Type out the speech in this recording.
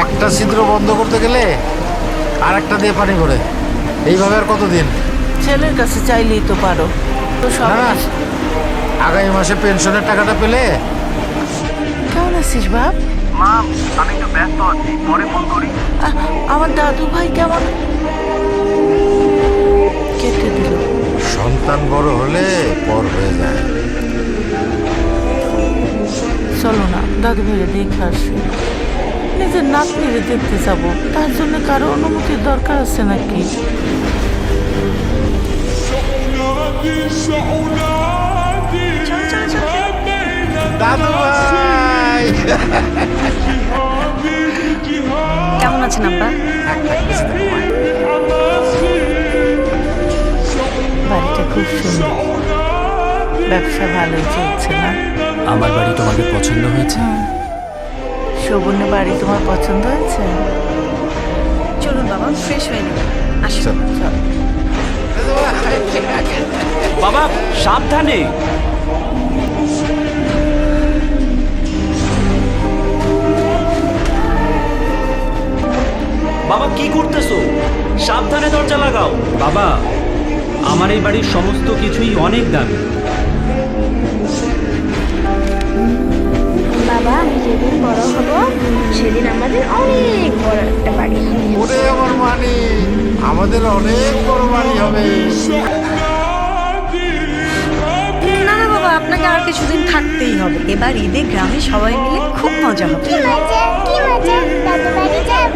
একটা ছিদ্র বন্ধ করতে গেলে আর একটা দিয়ে পানি করে, এইভাবে আর কতদিন? ছেলের কাছে চাইলেই তো পারো। তো সব না, আগামী মাসে পেনশনের টাকাটা পেলে। কেমন আছিস বাপ? মা, আমি একটু ব্যস্ত আছি, পরে ফোন করি। আমার দাদু ভাই কেমন? কেটে দিল। সন্তান বড় হলে পর হয়ে যায়। চলো না দাদু ভাইরে দেখে আসি। নিজের নাতনিরে দেখতে যাবো, তার জন্য কারো অনুমতির দরকার আছে নাকি? দাদু ভাই! কেমন আছেন আব্বা? বাড়িটা খুব সুন্দর, ব্যবসা ভালোই চলছে না? আমার বাড়ি তোমাদের পছন্দ হয়েছে? শোভনের বাড়ি তোমার পছন্দ হয়েছে? চলুন বাবা, ফ্রেশ হয়ে নিন। আসুন। চল। বাবা সাবধানে। বাবা কি করতেছো? সাবধানে দরজা লাগাও। বাবা, আমার এই বাড়ির সমস্ত কিছুই অনেক দামি। বাবা, আমি যেদিন বড় হব সেদিন আমাদের অনেক বড় একটা বাড়ি হবে। ওরে আমার মানি, আমাদের অনেক বড় বাড়ি হবে। না না বাবা, আপনাকে আর কিছুদিন থাকতেই হবে। এবার ঈদে গ্রামে সবাই মিলে খুব মজা হবে। কি মজা, কি মজা, দাদু বাড়ি যাব।